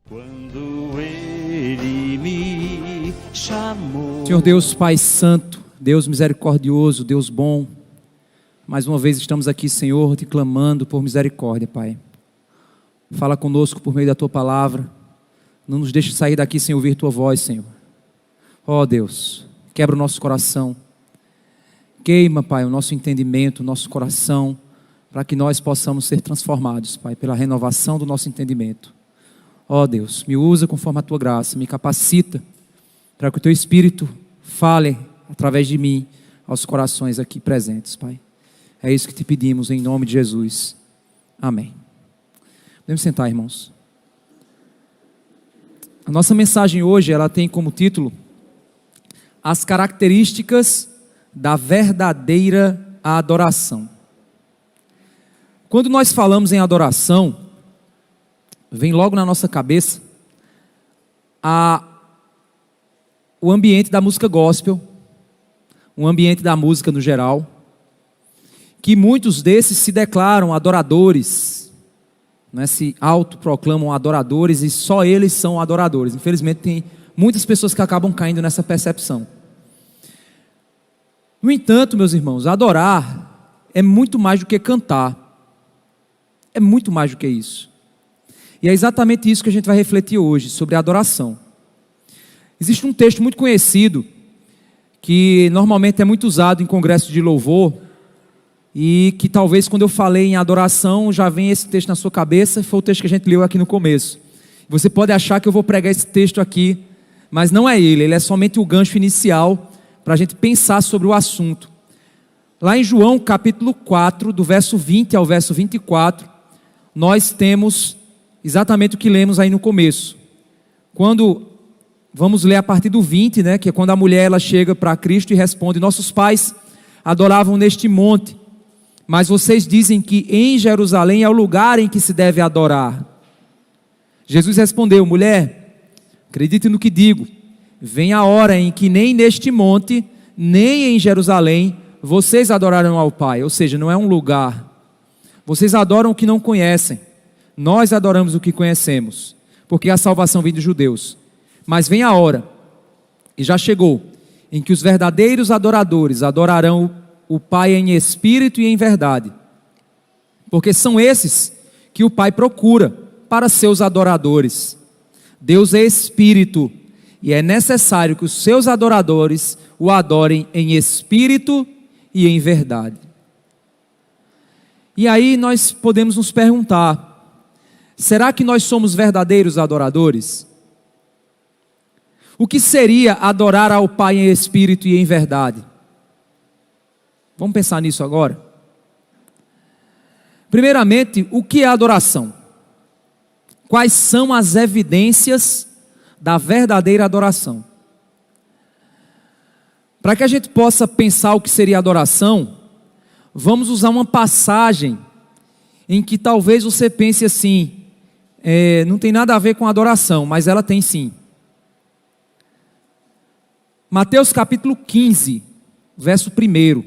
Quando Ele me chamou. Senhor Deus, Pai Santo, Deus misericordioso, Deus bom, mais uma vez estamos aqui, Senhor, te clamando por misericórdia, Pai. Fala conosco por meio da Tua palavra, não nos deixe sair daqui sem ouvir Tua voz, Senhor. Ó Deus, quebra o nosso coração, queima, Pai, o nosso entendimento, o nosso coração, para que nós possamos ser transformados, Pai, pela renovação do nosso entendimento. Ó Deus, me usa conforme a Tua graça, me capacita para que o Teu Espírito fale através de mim aos corações aqui presentes, Pai. É isso que te pedimos em nome de Jesus. Amém. Podemos sentar, irmãos. A nossa mensagem hoje, ela tem como título As características da verdadeira adoração. Quando nós falamos em adoração, vem logo na nossa cabeça o ambiente da música gospel, o ambiente da música no geral, que muitos desses se declaram adoradores, né, se autoproclamam adoradores e só eles são adoradores. Infelizmente tem muitas pessoas que acabam caindo nessa percepção. No entanto, meus irmãos, adorar é muito mais do que cantar, é muito mais do que isso. E é exatamente isso que a gente vai refletir hoje, sobre a adoração. Existe um texto muito conhecido, que normalmente é muito usado em congresso de louvor, e que talvez quando eu falei em adoração, já vem esse texto na sua cabeça, foi o texto que a gente leu aqui no começo. Você pode achar que eu vou pregar esse texto aqui, mas não é ele é somente o gancho inicial, para a gente pensar sobre o assunto. Lá em João capítulo 4, do verso 20 ao verso 24, nós temos exatamente o que lemos aí no começo. Quando, vamos ler a partir do 20, né, que é quando a mulher ela chega para Cristo e responde: nossos pais adoravam neste monte, mas vocês dizem que em Jerusalém é o lugar em que se deve adorar. Jesus respondeu: mulher, acredite no que digo, vem a hora em que nem neste monte, nem em Jerusalém, vocês adorarão ao Pai. Ou seja, não é um lugar. Vocês adoram o que não conhecem. Nós adoramos o que conhecemos, porque a salvação vem dos judeus. Mas vem a hora, e já chegou, em que os verdadeiros adoradores adorarão o Pai em espírito e em verdade, porque são esses que o Pai procura para seus adoradores. Deus é espírito, e é necessário que os seus adoradores o adorem em espírito e em verdade. E aí nós podemos nos perguntar: será que nós somos verdadeiros adoradores? O que seria adorar ao Pai em espírito e em verdade? Vamos pensar nisso agora? Primeiramente, o que é adoração? Quais são as evidências da verdadeira adoração? Para que a gente possa pensar o que seria adoração, vamos usar uma passagem em que talvez você pense assim: não tem nada a ver com adoração, mas ela tem sim. Mateus capítulo 15, verso 1.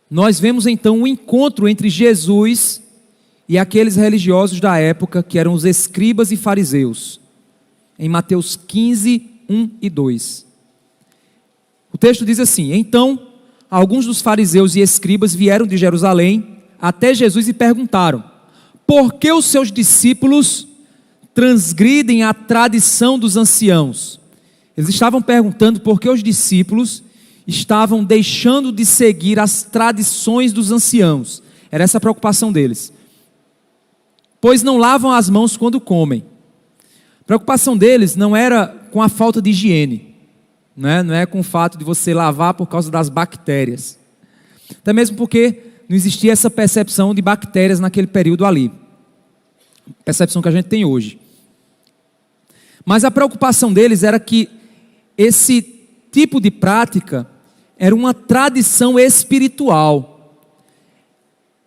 Nós vemos então um encontro entre Jesus e aqueles religiosos da época, que eram os escribas e fariseus. Em Mateus 15, 1 e 2. O texto diz assim: então, alguns dos fariseus e escribas vieram de Jerusalém até Jesus e perguntaram: por que os seus discípulos transgridem a tradição dos anciãos? Eles estavam perguntando por que os discípulos estavam deixando de seguir as tradições dos anciãos. Era essa a preocupação deles. Pois não lavam as mãos quando comem. A preocupação deles não era com a falta de higiene, não é com o fato de você lavar por causa das bactérias. Até mesmo porque não existia essa percepção de bactérias naquele período ali. Percepção que a gente tem hoje. Mas a preocupação deles era que esse tipo de prática era uma tradição espiritual.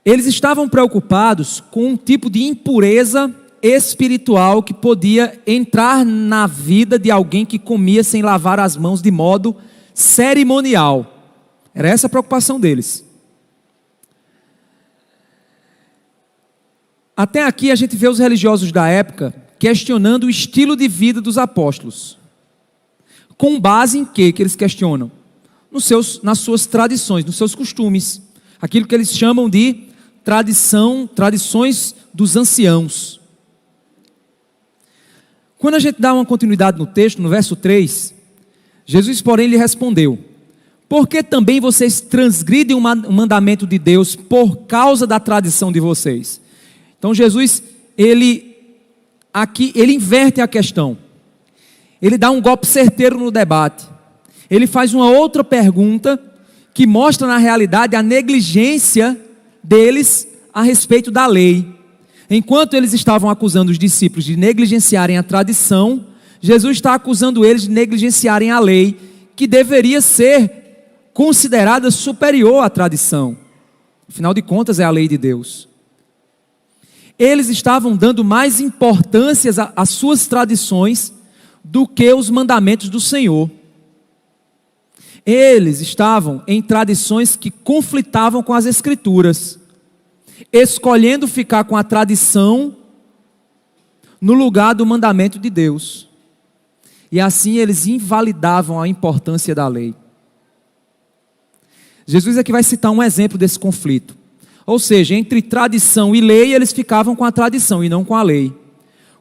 Eles estavam preocupados com um tipo de impureza espiritual que podia entrar na vida de alguém que comia sem lavar as mãos de modo cerimonial. Era essa a preocupação deles. Até aqui a gente vê os religiosos da época questionando o estilo de vida dos apóstolos. Com base em quê que eles questionam? Nas suas tradições, nos seus costumes. Aquilo que eles chamam de tradições dos anciãos. Quando a gente dá uma continuidade no texto, no verso 3, Jesus, porém, lhe respondeu: por que também vocês transgridem o mandamento de Deus por causa da tradição de vocês? Então Jesus, ele inverte a questão. Ele dá um golpe certeiro no debate. Ele faz uma outra pergunta que mostra na realidade a negligência deles a respeito da lei. Enquanto eles estavam acusando os discípulos de negligenciarem a tradição, Jesus está acusando eles de negligenciarem a lei, que deveria ser considerada superior à tradição. Afinal de contas, é a lei de Deus. Eles estavam dando mais importância às suas tradições do que os mandamentos do Senhor. Eles estavam em tradições que conflitavam com as Escrituras, escolhendo ficar com a tradição no lugar do mandamento de Deus. E assim eles invalidavam a importância da lei. Jesus aqui vai citar um exemplo desse conflito. Ou seja, entre tradição e lei, eles ficavam com a tradição e não com a lei.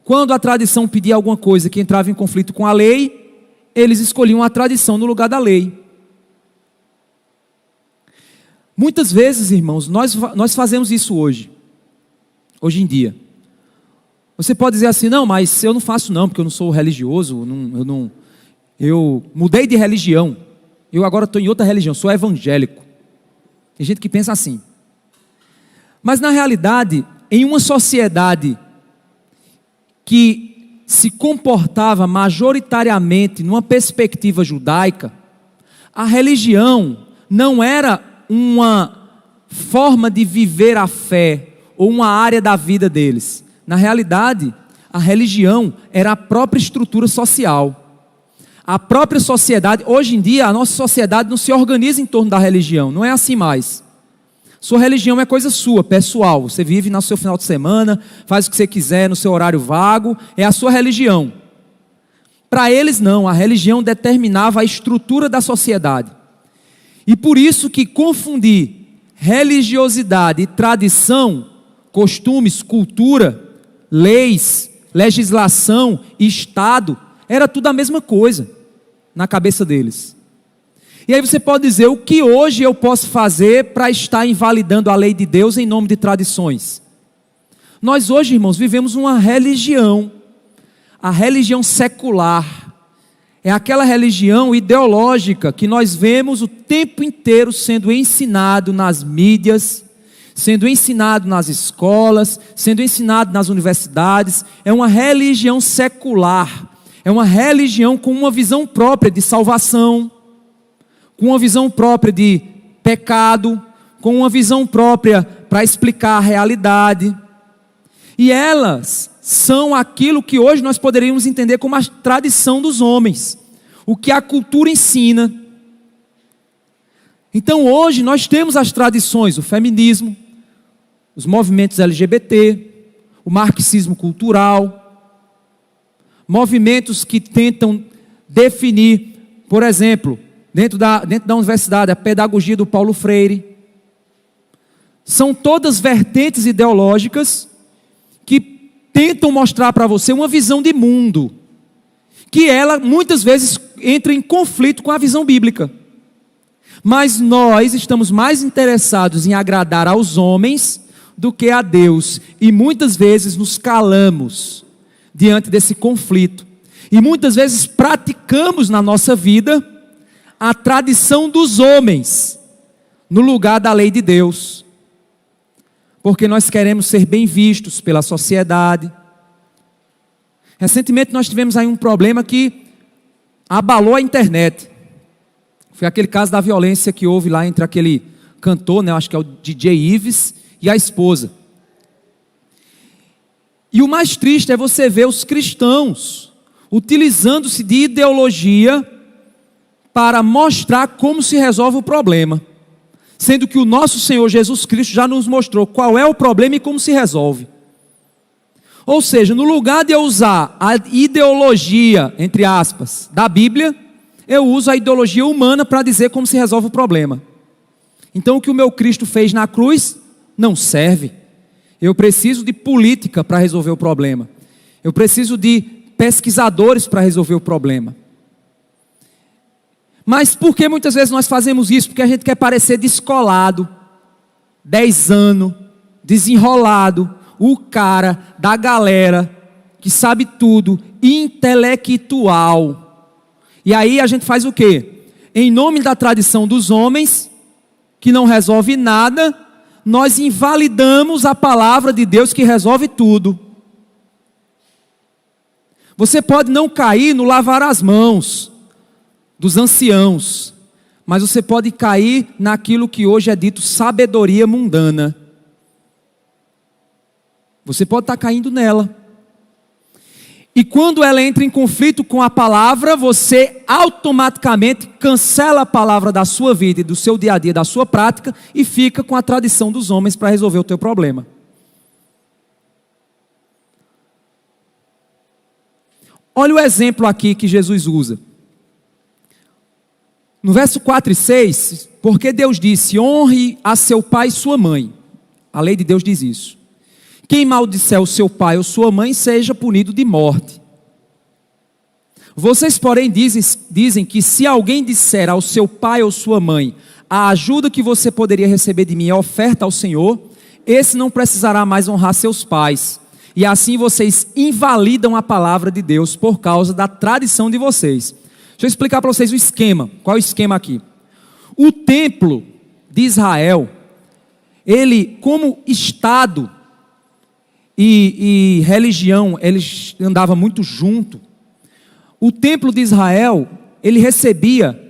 Quando a tradição pedia alguma coisa que entrava em conflito com a lei, eles escolhiam a tradição no lugar da lei. Muitas vezes, irmãos, nós fazemos isso hoje em dia. Você pode dizer assim: não, mas eu não faço não, porque eu não sou religioso, eu mudei de religião, eu agora estou em outra religião, sou evangélico. Tem gente que pensa assim. Mas na realidade, em uma sociedade que se comportava majoritariamente numa perspectiva judaica, a religião não era uma forma de viver a fé ou uma área da vida deles. Na realidade, a religião era a própria estrutura social. A própria sociedade, hoje em dia, a nossa sociedade não se organiza em torno da religião, não é assim mais. Sua religião é coisa sua, pessoal. Você vive no seu final de semana, faz o que você quiser no seu horário vago, é a sua religião. Para eles não, a religião determinava a estrutura da sociedade. E por isso que confundir religiosidade e tradição, costumes, cultura, leis, legislação e Estado, era tudo a mesma coisa na cabeça deles. E aí você pode dizer: o que hoje eu posso fazer para estar invalidando a lei de Deus em nome de tradições? Nós hoje, irmãos, vivemos uma religião, a religião secular. É aquela religião ideológica que nós vemos o tempo inteiro sendo ensinado nas mídias, sendo ensinado nas escolas, sendo ensinado nas universidades. É uma religião secular, é uma religião com uma visão própria de salvação, com uma visão própria de pecado, com uma visão própria para explicar a realidade. E elas são aquilo que hoje nós poderíamos entender como a tradição dos homens, o que a cultura ensina. Então hoje nós temos as tradições, o feminismo, os movimentos LGBT, o marxismo cultural, movimentos que tentam definir, por exemplo, dentro da universidade, a pedagogia do Paulo Freire. São todas vertentes ideológicas que tentam mostrar para você uma visão de mundo, que ela muitas vezes entra em conflito com a visão bíblica. Mas nós estamos mais interessados em agradar aos homens do que a Deus, e muitas vezes nos calamos diante desse conflito, e muitas vezes praticamos na nossa vida a tradição dos homens no lugar da lei de Deus, porque nós queremos ser bem vistos pela sociedade. Recentemente nós tivemos aí um problema que abalou a internet. Foi aquele caso da violência que houve lá entre aquele cantor, né, acho que é o DJ Ives, e a esposa. E o mais triste é você ver os cristãos utilizando-se de ideologia para mostrar como se resolve o problema, sendo que o nosso Senhor Jesus Cristo já nos mostrou qual é o problema e como se resolve. Ou seja, no lugar de eu usar a ideologia, entre aspas, da Bíblia, eu uso a ideologia humana para dizer como se resolve o problema. Então o que o meu Cristo fez na cruz não serve. Eu preciso de política para resolver o problema. Eu preciso de pesquisadores para resolver o problema. Mas por que muitas vezes nós fazemos isso? Porque a gente quer parecer descolado, 10 anos, desenrolado, o cara da galera que sabe tudo, intelectual. E aí a gente faz o quê? Em nome da tradição dos homens, que não resolve nada, nós invalidamos a palavra de Deus que resolve tudo. Você pode não cair no lavar as mãos dos anciãos, mas você pode cair naquilo que hoje é dito sabedoria mundana. Você pode estar caindo nela. E quando ela entra em conflito com a palavra, você automaticamente cancela a palavra da sua vida e do seu dia a dia, da sua prática, e fica com a tradição dos homens para resolver o teu problema. Olha o exemplo aqui que Jesus usa. No verso 4 e 6, porque Deus disse: honre a seu pai e sua mãe. A lei de Deus diz isso. Quem maldisser o seu pai ou sua mãe, seja punido de morte. Vocês, porém, dizem que se alguém disser ao seu pai ou sua mãe: a ajuda que você poderia receber de mim é oferta ao Senhor, esse não precisará mais honrar seus pais. E assim vocês invalidam a palavra de Deus por causa da tradição de vocês. Deixa eu explicar para vocês o esquema. Qual é o esquema aqui? O templo de Israel, ele como Estado e religião, eles andavam muito junto. O templo de Israel, ele recebia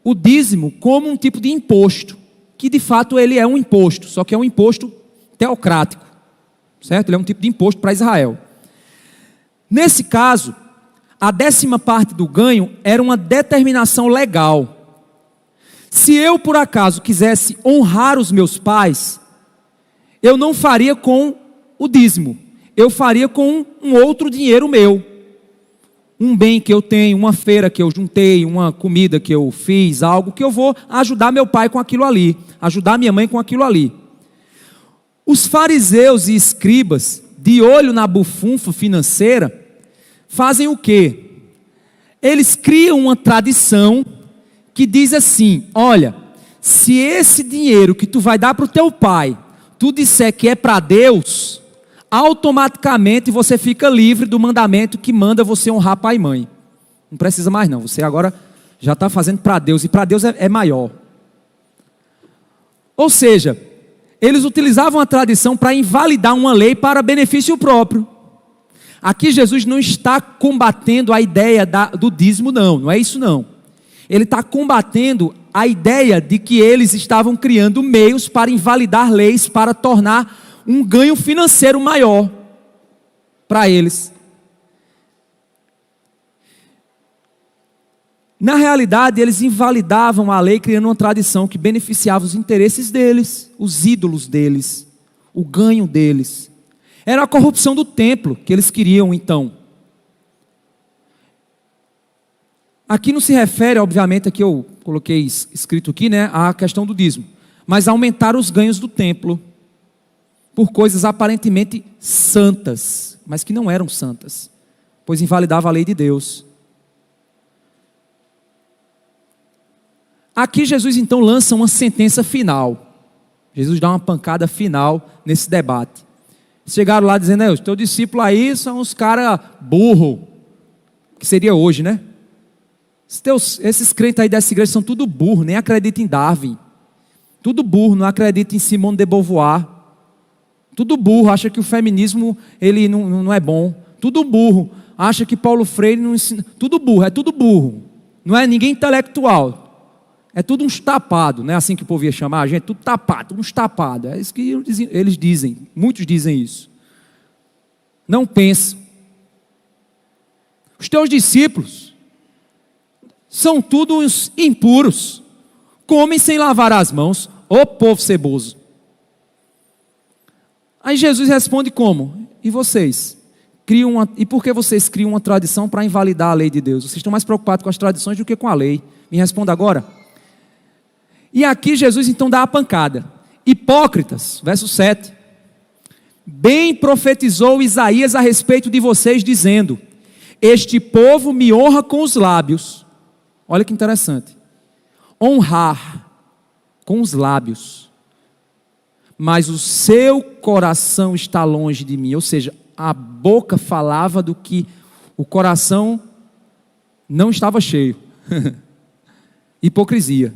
o dízimo como um tipo de imposto, que de fato ele é um imposto, só que é um imposto teocrático, certo? Ele é um tipo de imposto para Israel. Nesse caso, a 10ª parte do ganho era uma determinação legal. Se eu por acaso quisesse honrar os meus pais, eu não faria com o dízimo, eu faria com um outro dinheiro meu, um bem que eu tenho, uma feira que eu juntei, uma comida que eu fiz, algo que eu vou ajudar meu pai com aquilo ali, ajudar minha mãe com aquilo ali. Os fariseus e escribas, de olho na bufunfa financeira, fazem o quê? Eles criam uma tradição que diz assim: olha, se esse dinheiro que tu vai dar para o teu pai, tu disser que é para Deus, automaticamente você fica livre do mandamento que manda você honrar pai e mãe. Não precisa mais não, você agora já está fazendo para Deus, e para Deus é maior. Ou seja, eles utilizavam a tradição para invalidar uma lei para benefício próprio. Aqui Jesus não está combatendo a ideia do dízimo, não é isso não. Ele está combatendo a ideia de que eles estavam criando meios para invalidar leis, para tornar um ganho financeiro maior para eles. Na realidade, eles invalidavam a lei, criando uma tradição que beneficiava os interesses deles, os ídolos deles, o ganho deles. Era a corrupção do templo que eles queriam então. Aqui não se refere, obviamente, aqui eu coloquei escrito aqui, né, à questão do dízimo, mas aumentar os ganhos do templo por coisas aparentemente santas, mas que não eram santas, pois invalidava a lei de Deus. Aqui Jesus então lança uma sentença final. Jesus dá uma pancada final nesse debate. Chegaram lá dizendo: os teus discípulos aí são os caras burros, que seria hoje, né? Esses crentes aí dessa igreja são tudo burro, nem acreditam em Darwin. Tudo burro, não acredita em Simone de Beauvoir. Tudo burro, acha que o feminismo ele não é bom. Tudo burro, acha que Paulo Freire não ensina. Tudo burro, é tudo burro. Não é ninguém intelectual. É tudo uns tapados, não é assim que o povo ia chamar a gente? Tudo tapado, uns tapados. É isso que eles dizem, muitos dizem isso. Não pensam. Os teus discípulos são todos impuros, comem sem lavar as mãos, ô povo ceboso. Aí Jesus responde como? E vocês? E por que vocês criam uma tradição para invalidar a lei de Deus? Vocês estão mais preocupados com as tradições do que com a lei. Me responda agora. E aqui Jesus então dá a pancada. Hipócritas, verso 7. Bem profetizou Isaías a respeito de vocês, dizendo: este povo me honra com os lábios. Olha que interessante. Honrar com os lábios, mas o seu coração está longe de mim. Ou seja, a boca falava do que o coração não estava cheio. Hipocrisia.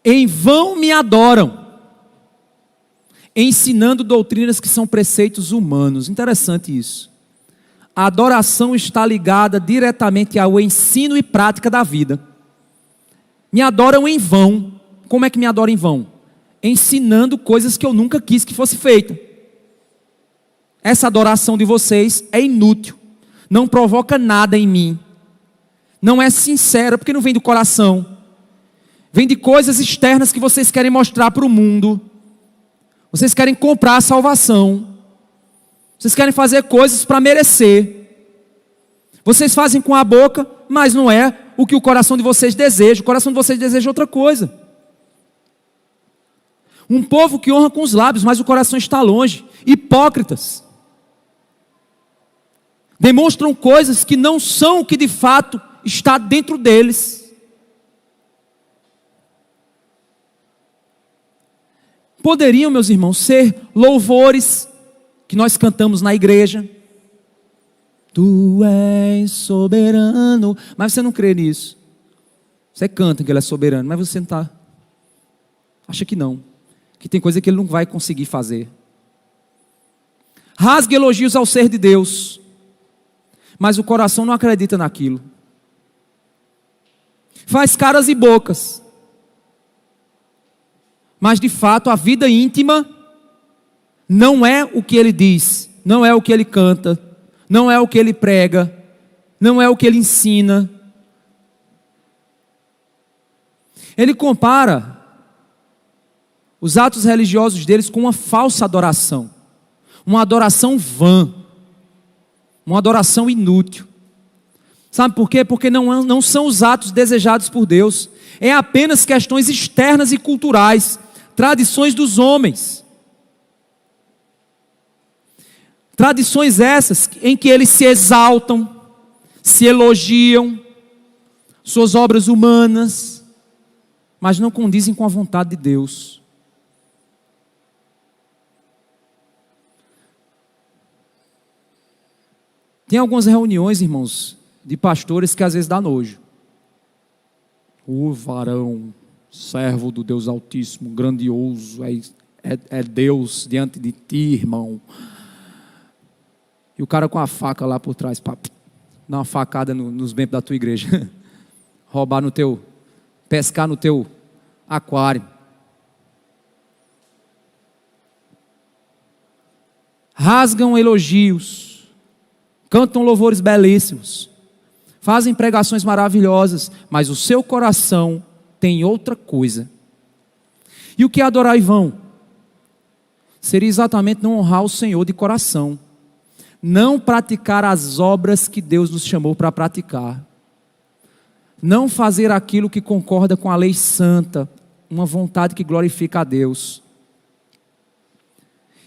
Em vão me adoram, ensinando doutrinas que são preceitos humanos. Interessante isso. A adoração está ligada diretamente ao ensino e prática da vida. Me adoram em vão. Como é que me adoram em vão? Ensinando coisas que eu nunca quis que fosse feita. Essa adoração de vocês é inútil, não provoca nada em mim, não é sincera, porque não vem do coração, vem de coisas externas que vocês querem mostrar para o mundo. Vocês querem comprar a salvação, vocês querem fazer coisas para merecer. Vocês fazem com a boca, mas não é o que o coração de vocês deseja. O coração de vocês deseja outra coisa. Um povo que honra com os lábios, mas o coração está longe. Hipócritas. Demonstram coisas que não são o que de fato está dentro deles. Poderiam, meus irmãos, ser louvores que nós cantamos na igreja. Tu és soberano. Mas você não crê nisso. Você canta que ele é soberano, mas você não está. Acha que não. Que tem coisa que ele não vai conseguir fazer. Rasgue elogios ao ser de Deus, mas o coração não acredita naquilo. Faz caras e bocas, mas de fato a vida íntima não é o que ele diz, não é o que ele canta, não é o que ele prega, não é o que ele ensina. Ele compara os atos religiosos deles com uma falsa adoração, uma adoração vã, uma adoração inútil. Sabe por quê? Porque não são os atos desejados por Deus, é apenas questões externas e culturais, tradições dos homens. Tradições essas em que eles se exaltam, se elogiam, suas obras humanas, mas não condizem com a vontade de Deus. Tem algumas reuniões, irmãos, de pastores que às vezes dá nojo. O varão, servo do Deus Altíssimo, grandioso, é Deus diante de ti, irmão. E o cara com a faca lá por trás, para dar uma facada nos membros da tua igreja. Roubar pescar no teu aquário. Rasgam elogios. Cantam louvores belíssimos, fazem pregações maravilhosas, mas o seu coração tem outra coisa. E o que é adorar em vão? Seria exatamente não honrar o Senhor de coração, não praticar as obras que Deus nos chamou para praticar, não fazer aquilo que concorda com a lei santa, uma vontade que glorifica a Deus.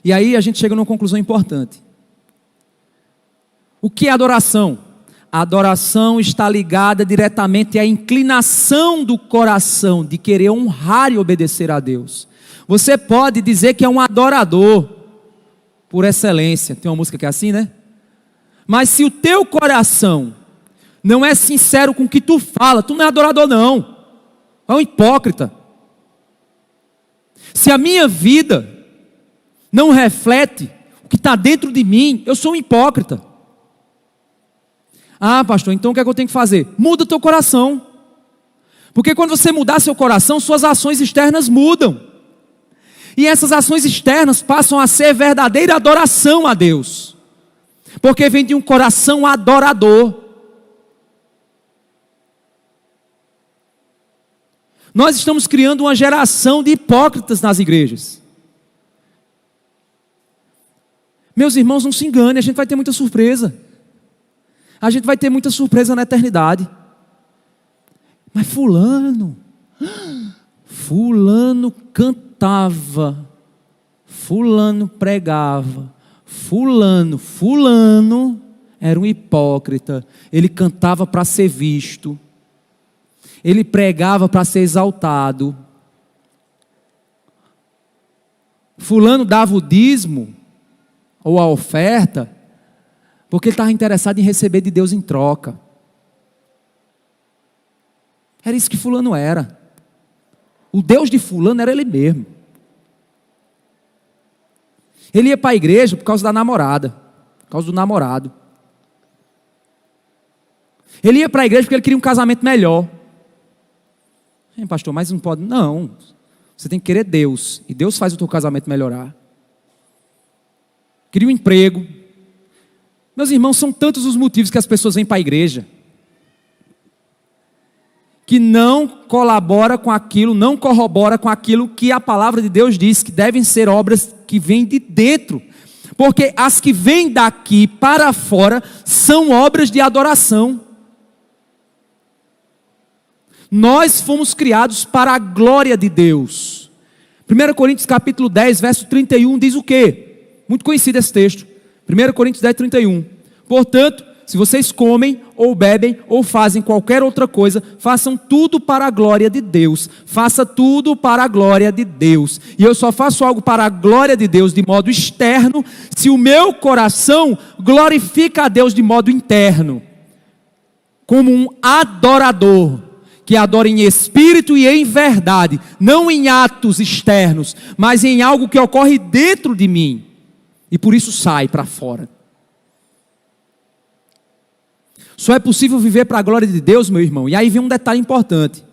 E aí a gente chega numa conclusão importante. O que é adoração? A adoração está ligada diretamente à inclinação do coração de querer honrar e obedecer a Deus. Você pode dizer que é um adorador por excelência. Tem uma música que é assim, né? Mas se o teu coração não é sincero com o que tu fala, tu não é adorador não. É um hipócrita. Se a minha vida não reflete o que está dentro de mim, eu sou um hipócrita. Ah, pastor, então o que é que eu tenho que fazer? Muda o teu coração. Porque quando você mudar seu coração, suas ações externas mudam. E essas ações externas passam a ser verdadeira adoração a Deus. Porque vem de um coração adorador. Nós estamos criando uma geração de hipócritas nas igrejas. Meus irmãos, não se enganem, a gente vai ter muita surpresa. A gente vai ter muita surpresa na eternidade. Mas fulano cantava, fulano pregava, fulano era um hipócrita. Ele cantava para ser visto, ele pregava para ser exaltado. Fulano dava o dízimo ou a oferta porque ele estava interessado em receber de Deus em troca. Era isso que fulano era. O Deus de fulano era ele mesmo. Ele ia para a igreja por causa da namorada, por causa do namorado. Ele ia para a igreja porque ele queria um casamento melhor. Pastor, mas não pode. Não, você tem que querer Deus, e Deus faz o teu casamento melhorar. Queria um emprego. Meus irmãos, são tantos os motivos que as pessoas vêm para a igreja, que não colabora com aquilo, não corrobora com aquilo que a palavra de Deus diz, que devem ser obras que vêm de dentro. Porque as que vêm daqui para fora são obras de adoração. Nós fomos criados para a glória de Deus. 1 Coríntios capítulo 10, verso 31 diz o quê? Muito conhecido esse texto. 1 Coríntios 10, 31. Portanto, se vocês comem, ou bebem, ou fazem qualquer outra coisa, façam tudo para a glória de Deus. Faça tudo para a glória de Deus. E eu só faço algo para a glória de Deus de modo externo, se o meu coração glorifica a Deus de modo interno. Como um adorador, que adora em espírito e em verdade. Não em atos externos, mas em algo que ocorre dentro de mim. E por isso sai para fora. Só é possível viver para a glória de Deus, meu irmão. E aí vem um detalhe importante.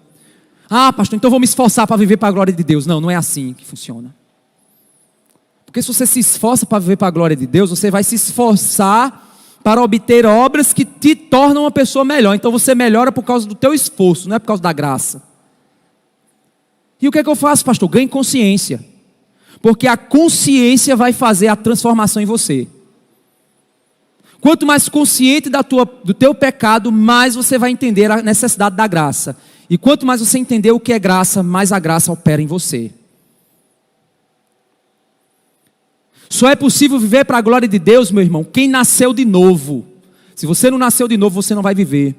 Ah, pastor, então vou me esforçar para viver para a glória de Deus. Não, não é assim que funciona. Porque se você se esforça para viver para a glória de Deus, você vai se esforçar para obter obras que te tornam uma pessoa melhor. Então você melhora por causa do teu esforço, não é por causa da graça. E o que é que eu faço, pastor? Ganhe consciência. Porque a consciência vai fazer a transformação em você. Quanto mais consciente do teu pecado, mais você vai entender a necessidade da graça. E quanto mais você entender o que é graça, mais a graça opera em você. Só é possível viver para a glória de Deus, meu irmão, quem nasceu de novo. Se você não nasceu de novo, você não vai viver.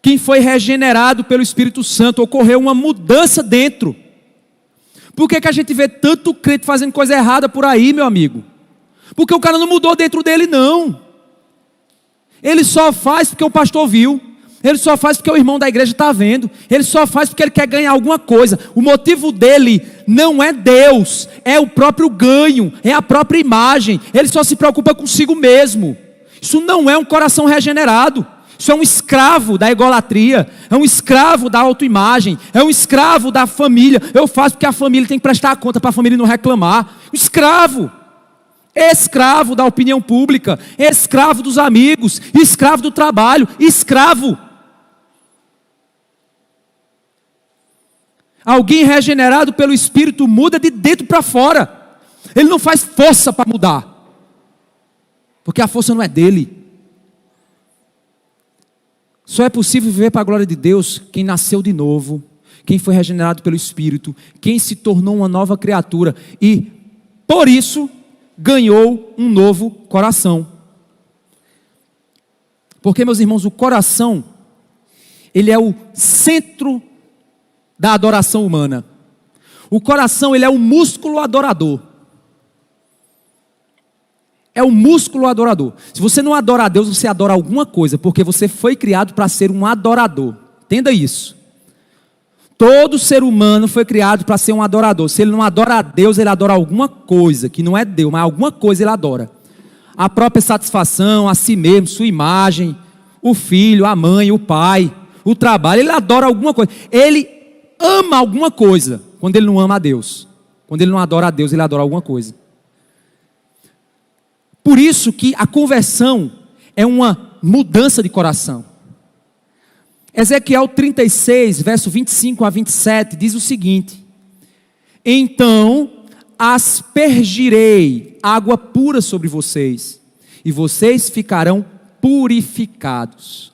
Quem foi regenerado pelo Espírito Santo, ocorreu uma mudança dentro. Por que a gente vê tanto crente fazendo coisa errada por aí, meu amigo? Porque o cara não mudou dentro dele, não. Ele só faz porque o pastor viu. Ele só faz porque o irmão da igreja está vendo. Ele só faz porque ele quer ganhar alguma coisa. O motivo dele não é Deus, é o próprio ganho, é a própria imagem. Ele só se preocupa consigo mesmo. Isso não é um coração regenerado. Isso é um escravo da idolatria, é um escravo da autoimagem, é um escravo da família. Eu faço porque a família tem que prestar conta para a família não reclamar. Um escravo. Escravo da opinião pública, escravo dos amigos, escravo do trabalho, escravo. Alguém regenerado pelo Espírito muda de dentro para fora. Ele não faz força para mudar, porque a força não é dele. Só é possível viver para a glória de Deus quem nasceu de novo, quem foi regenerado pelo Espírito, quem se tornou uma nova criatura e, por isso, ganhou um novo coração. Porque, meus irmãos, o coração, ele é o centro da adoração humana. O coração, ele é o músculo adorador. É o músculo adorador. Se você não adora a Deus, você adora alguma coisa, porque você foi criado para ser um adorador. Entenda isso. Todo ser humano foi criado para ser um adorador. Se ele não adora a Deus, ele adora alguma coisa, que não é Deus, mas alguma coisa ele adora. A própria satisfação, a si mesmo, sua imagem, o filho, a mãe, o pai, o trabalho, ele adora alguma coisa. Ele ama alguma coisa, quando ele não ama a Deus. Quando ele não adora a Deus, ele adora alguma coisa. Por isso que a conversão é uma mudança de coração. Ezequiel 36, verso 25 a 27, diz o seguinte: então aspergirei água pura sobre vocês, e vocês ficarão purificados.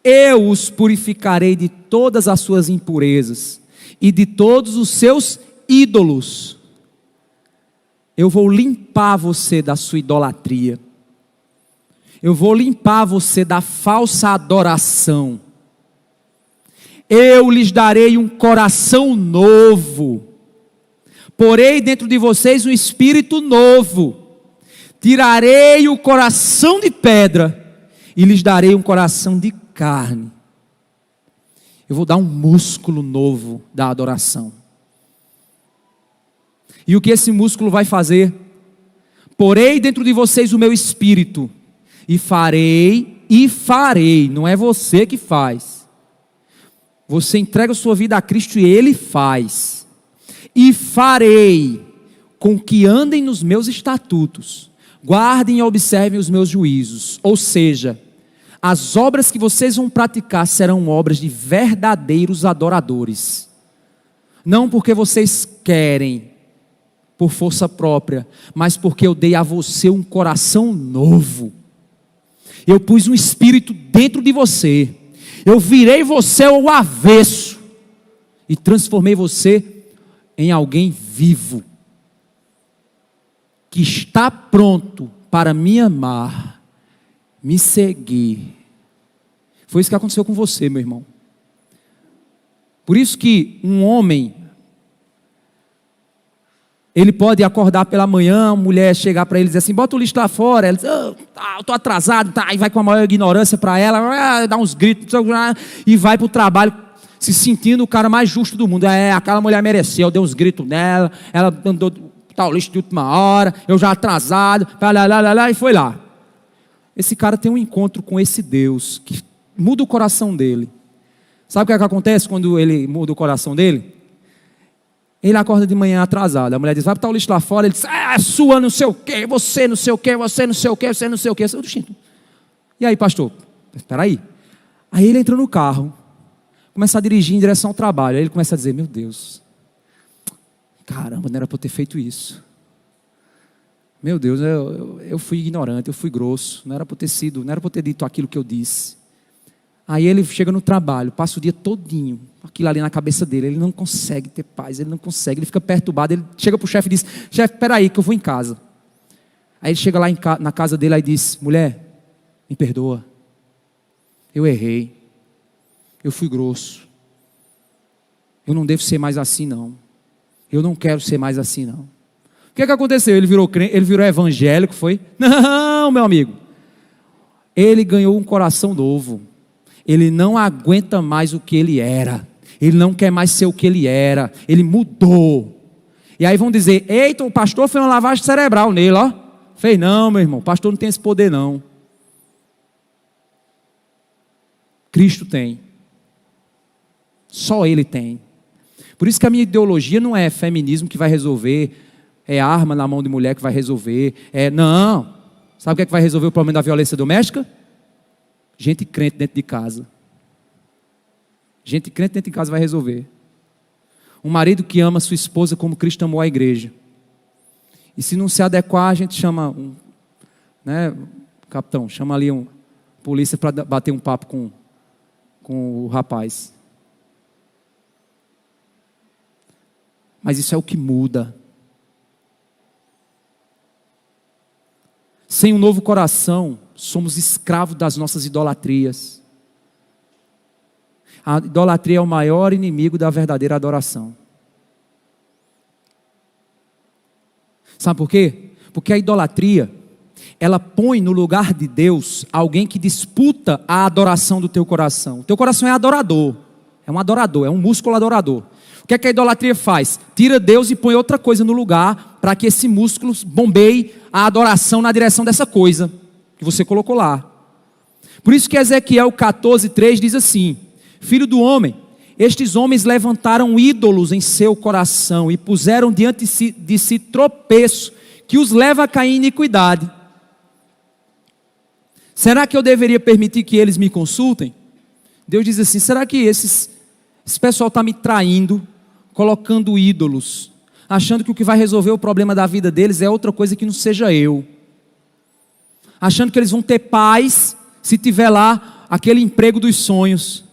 Eu os purificarei de todas as suas impurezas e de todos os seus ídolos. Eu vou limpar você da sua idolatria. Eu vou limpar você da falsa adoração. Eu lhes darei um coração novo. Porei dentro de vocês um espírito novo. Tirarei o coração de pedra e lhes darei um coração de carne. Eu vou dar um músculo novo da adoração. E o que esse músculo vai fazer? Porei dentro de vocês o meu espírito e farei, não é você que faz. Você entrega a sua vida a Cristo e Ele faz. E farei com que andem nos meus estatutos, guardem e observem os meus juízos. Ou seja, as obras que vocês vão praticar serão obras de verdadeiros adoradores. Não porque vocês querem, por força própria, mas porque eu dei a você um coração novo. Eu pus um espírito dentro de você. Eu virei você ao avesso e transformei você em alguém vivo, que está pronto para me amar, me seguir. Foi isso que aconteceu com você, meu irmão. Por isso que um homem, ele pode acordar pela manhã, a mulher chegar para ele e dizer assim, bota o lixo lá fora. Ela diz, eu estou atrasado, tá. E vai com a maior ignorância para ela, dá uns gritos, e vai para o trabalho, se sentindo o cara mais justo do mundo. Aquela mulher mereceu, eu dei uns gritos nela, ela andou o lixo de última hora, eu já atrasado, e foi lá. Esse cara tem um encontro com esse Deus, que muda o coração dele. Sabe o que é que acontece quando ele muda o coração dele? Ele acorda de manhã atrasado. A mulher diz, vai botar o lixo lá fora. Ele diz, sua não sei o quê, você não sei o quê, você não sei o quê, você não sei o quê. E aí, pastor? Espera aí. Aí ele entra no carro, começa a dirigir em direção ao trabalho. Aí ele começa a dizer, meu Deus, caramba, não era para eu ter feito isso. Meu Deus, eu fui ignorante, eu fui grosso. Não era para eu ter dito aquilo que eu disse. Aí ele chega no trabalho, passa o dia todinho, aquilo ali na cabeça dele, ele não consegue ter paz, ele fica perturbado, ele chega para o chefe e diz, chefe, peraí que eu vou em casa. Aí ele chega lá na casa dele e diz, mulher, me perdoa, eu errei, eu fui grosso, eu não devo ser mais assim não, eu não quero ser mais assim não. O que aconteceu? Ele virou evangélico, foi? Não, meu amigo, ele ganhou um coração novo. Ele não aguenta mais o que ele era. Ele não quer mais ser o que ele era. Ele mudou. E aí vão dizer, eita, o pastor fez uma lavagem cerebral nele, ó. Fez não, meu irmão, o pastor não tem esse poder não. Cristo tem. Só Ele tem. Por isso que a minha ideologia não é feminismo que vai resolver, é arma na mão de mulher que vai resolver, não. Sabe o que é que vai resolver o problema da violência doméstica? Gente crente dentro de casa. Gente crente dentro de casa vai resolver. Um marido que ama sua esposa como Cristo amou a igreja. E se não se adequar, a gente chama capitão, chama ali polícia para bater um papo com o rapaz. Mas isso é o que muda. Sem um novo coração, somos escravos das nossas idolatrias. A idolatria é o maior inimigo da verdadeira adoração. Sabe por quê? Porque a idolatria, ela põe no lugar de Deus alguém que disputa a adoração do teu coração. O teu coração é adorador, é um músculo adorador. O que é que a idolatria faz? Tira Deus e põe outra coisa no lugar, para que esse músculo bombeie a adoração na direção dessa coisa que você colocou lá. Por isso que Ezequiel 14:3 diz assim: Filho do homem, estes homens levantaram ídolos em seu coração e puseram diante de si tropeço que os leva a cair em iniquidade. Será que eu deveria permitir que eles me consultem? Deus diz assim: será que esse pessoal está me traindo, colocando ídolos? achando que o que vai resolver o problema da vida deles é outra coisa que não seja eu. Achando que eles vão ter paz se tiver lá aquele emprego dos sonhos.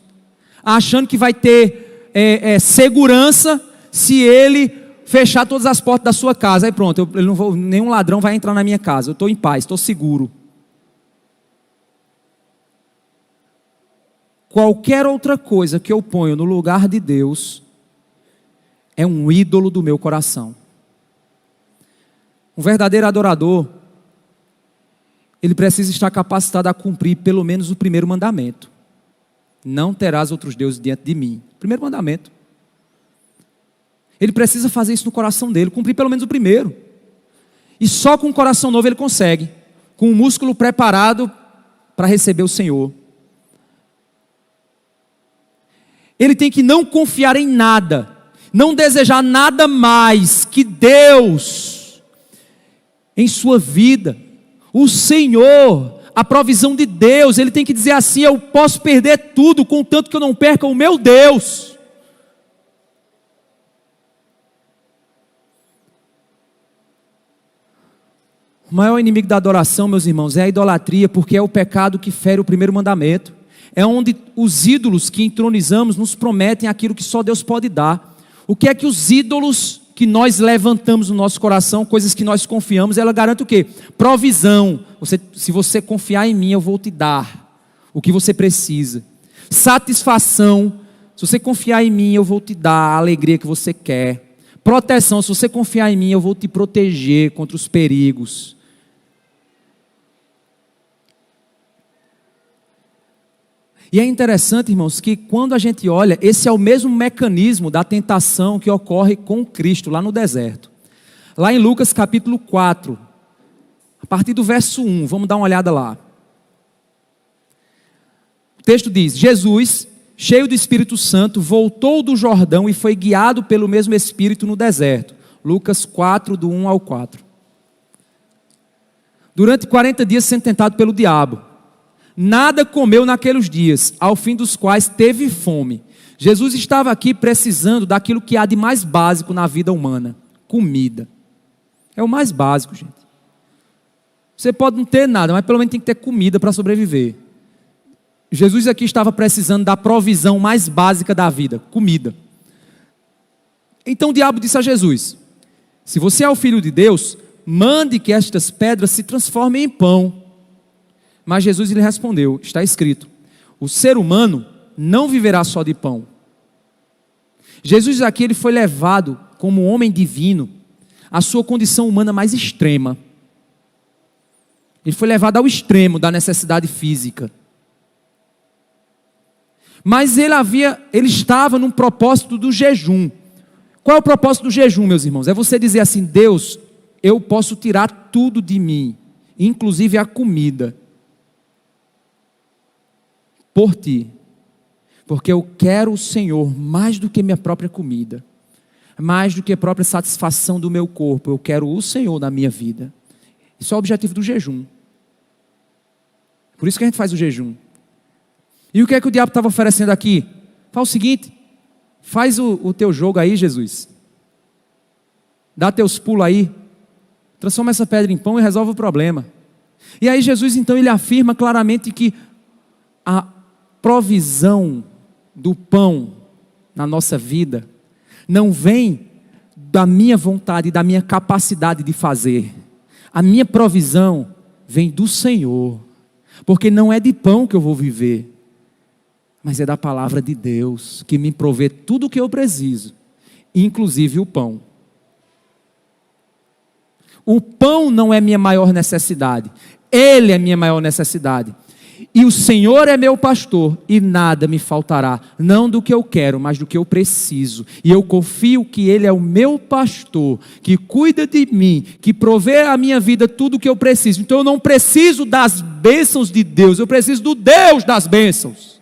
Achando que vai ter segurança se ele fechar todas as portas da sua casa. Aí pronto, nenhum ladrão vai entrar na minha casa. Eu estou em paz, estou seguro. Qualquer outra coisa que eu ponho no lugar de Deus é um ídolo do meu coração. Um verdadeiro adorador, ele precisa estar capacitado a cumprir pelo menos o primeiro mandamento. Não terás outros deuses diante de mim. Primeiro mandamento. Ele precisa fazer isso no coração dele, cumprir pelo menos o primeiro. E só com o coração novo ele consegue, com o músculo preparado para receber o Senhor. Ele tem que não confiar em nada, não desejar nada mais que Deus em sua vida, o Senhor, a provisão de Deus. Ele tem que dizer assim: eu posso perder tudo, contanto que eu não perca o meu Deus. O maior inimigo da adoração, meus irmãos, é a idolatria, porque é o pecado que fere o primeiro mandamento. É onde os ídolos que entronizamos nos prometem aquilo que só Deus pode dar. O que é que os ídolos que nós levantamos no nosso coração, coisas que nós confiamos, ela garante o quê? Provisão. Se você confiar em mim, eu vou te dar o que você precisa. Satisfação. Se você confiar em mim, eu vou te dar a alegria que você quer. Proteção. Se você confiar em mim, eu vou te proteger contra os perigos. E é interessante, irmãos, que quando a gente olha, esse é o mesmo mecanismo da tentação que ocorre com Cristo lá no deserto. Lá em Lucas capítulo 4, a partir do verso 1, vamos dar uma olhada lá. O texto diz: Jesus, cheio do Espírito Santo, voltou do Jordão e foi guiado pelo mesmo Espírito no deserto. Lucas 4, do 1 ao 4. Durante 40 dias sendo tentado pelo diabo. Nada comeu naqueles dias, ao fim dos quais teve fome. Jesus estava aqui precisando daquilo que há de mais básico na vida humana: comida. É o mais básico, gente. Você pode não ter nada, mas pelo menos tem que ter comida para sobreviver. Jesus aqui estava precisando da provisão mais básica da vida: comida. Então o diabo disse a Jesus: se você é o Filho de Deus, mande que estas pedras se transformem em pão. Mas Jesus lhe respondeu: está escrito, o ser humano não viverá só de pão. Jesus aqui ele foi levado como homem divino à sua condição humana mais extrema. Ele foi levado ao extremo da necessidade física. Mas ele estava num propósito do jejum. Qual é o propósito do jejum, meus irmãos? É você dizer assim: Deus, eu posso tirar tudo de mim, inclusive a comida, por ti, porque eu quero o Senhor mais do que minha própria comida, mais do que a própria satisfação do meu corpo. Eu quero o Senhor na minha vida. Isso é o objetivo do jejum. Por isso que a gente faz o jejum. E o que é que o diabo estava oferecendo aqui? Faz o seguinte: faz o teu jogo aí, Jesus, dá teus pulos aí, transforma essa pedra em pão e resolve o problema. E aí Jesus então ele afirma claramente que a provisão do pão na nossa vida não vem da minha vontade, da minha capacidade de fazer. A minha provisão vem do Senhor, porque não é de pão que eu vou viver, mas é da palavra de Deus, que me provê tudo o que eu preciso, inclusive o pão. O pão não é minha maior necessidade, Ele é minha maior necessidade. E o Senhor é meu pastor e nada me faltará, não do que eu quero, mas do que eu preciso. E eu confio que Ele é o meu pastor, que cuida de mim, que provê a minha vida tudo o que eu preciso. Então eu não preciso das bênçãos de Deus, eu preciso do Deus das bênçãos.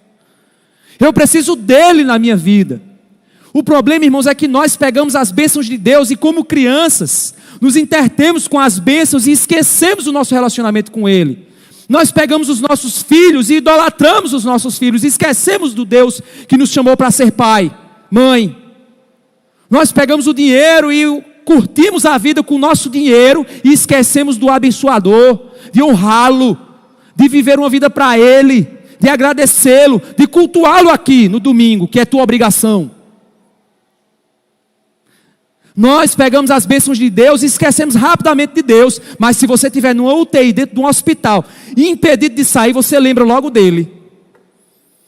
Eu preciso dEle na minha vida. O problema, irmãos, é que nós pegamos as bênçãos de Deus e, como crianças, nos entretemos com as bênçãos e esquecemos o nosso relacionamento com Ele. Nós pegamos os nossos filhos e idolatramos os nossos filhos, e esquecemos do Deus que nos chamou para ser pai, mãe. Nós pegamos o dinheiro e curtimos a vida com o nosso dinheiro e esquecemos do abençoador, de honrá-lo, de viver uma vida para Ele, de agradecê-lo, de cultuá-lo aqui no domingo, que é tua obrigação. Nós pegamos as bênçãos de Deus e esquecemos rapidamente de Deus. Mas se você estiver numa UTI, dentro de um hospital, e impedido de sair, você lembra logo dele.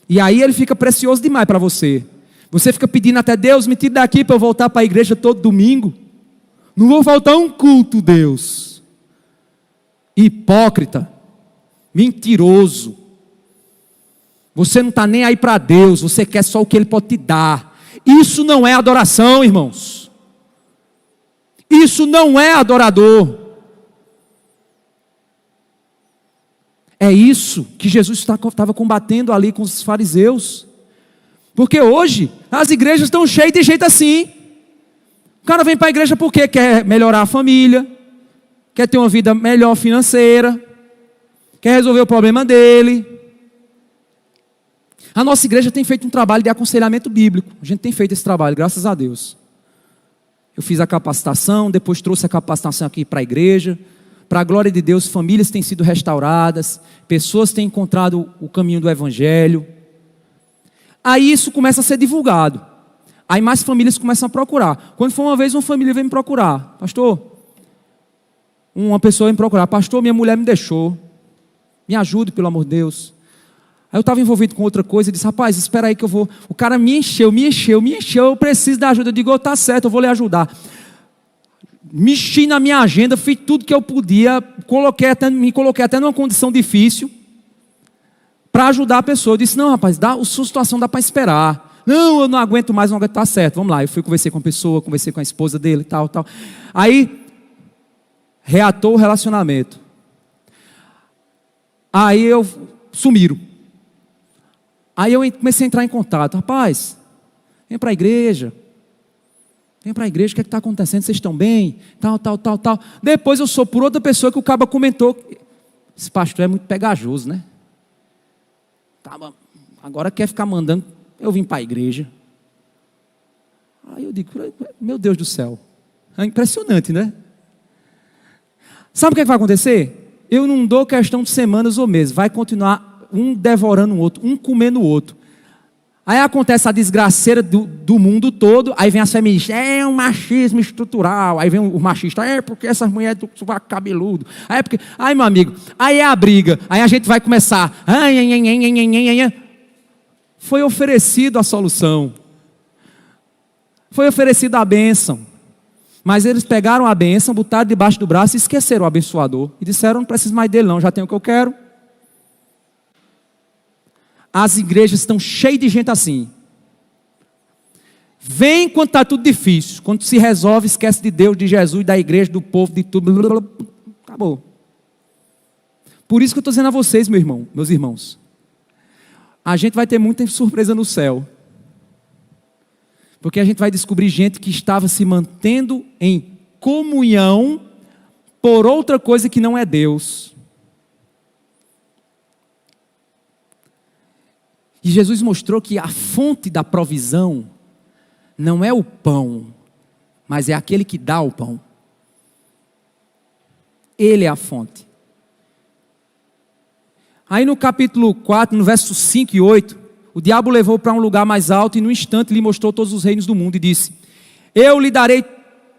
E aí ele fica precioso demais para você. Você fica pedindo até: Deus, me tire daqui para eu voltar para a igreja todo domingo. Não vou faltar um culto, Deus. Hipócrita. Mentiroso. Você não está nem aí para Deus. Você quer só o que Ele pode te dar. Isso não é adoração, irmãos. Isso não é adorador. É isso que Jesus estava combatendo ali com os fariseus. Porque hoje as igrejas estão cheias de gente assim. O cara vem para a igreja porque quer melhorar a família, quer ter uma vida melhor financeira, quer resolver o problema dele. A nossa igreja tem feito um trabalho de aconselhamento bíblico. A gente tem feito esse trabalho, graças a Deus. Eu fiz a capacitação, depois trouxe a capacitação aqui para a igreja. Para a glória de Deus, famílias têm sido restauradas, pessoas têm encontrado o caminho do Evangelho. Aí isso começa a ser divulgado. Aí mais famílias começam a procurar. Quando foi uma vez, uma família veio me procurar: pastor, uma pessoa veio me procurar: pastor, minha mulher me deixou, me ajude, pelo amor de Deus. Aí eu estava envolvido com outra coisa e disse: rapaz, espera aí que eu vou. O cara me encheu, eu preciso da ajuda. Eu digo: tá certo, eu vou lhe ajudar. Mexi na minha agenda, fiz tudo que eu podia, me coloquei até numa condição difícil para ajudar a pessoa. Eu disse: não, rapaz, a sua situação dá para esperar. Não, eu não aguento mais, não aguento. Tá certo, vamos lá. Eu fui, conversei com a pessoa, conversei com a esposa dele, tal. Aí reatou o relacionamento. Aí sumiram. Aí eu comecei a entrar em contato: rapaz, vem para a igreja. Vem para a igreja, o que é que está acontecendo? Vocês estão bem? Tal. Depois eu sou por outra pessoa que o caba comentou: esse pastor é muito pegajoso, né? Agora quer ficar mandando eu vim para a igreja. Aí eu digo: meu Deus do céu. É impressionante, né? Sabe o que é que vai acontecer? Eu não dou questão de semanas ou meses. Vai continuar um devorando o outro, um comendo o outro. Aí acontece a desgraceira do mundo todo. Aí vem as feministas: é um machismo estrutural. Aí vem o machista: é porque essas mulheres do sovaco cabeludo. Aí é porque, ai meu amigo, aí é a briga. Aí a gente vai começar: foi oferecido a solução, foi oferecida a bênção, mas eles pegaram a bênção, botaram debaixo do braço e esqueceram o abençoador e disseram: não preciso mais dele não, já tenho o que eu quero. As igrejas estão cheias de gente assim. Vem quando está tudo difícil. Quando se resolve, esquece de Deus, de Jesus, da igreja, do povo, de tudo. Acabou. Por isso que eu estou dizendo a vocês, meus irmãos, a gente vai ter muita surpresa no céu. Porque a gente vai descobrir gente que estava se mantendo em comunhão por outra coisa que não é Deus. E Jesus mostrou que a fonte da provisão não é o pão, mas é aquele que dá o pão. Ele é a fonte. Aí no capítulo 4, no verso 5 e 8, o diabo levou para um lugar mais alto e no instante lhe mostrou todos os reinos do mundo e disse: eu lhe darei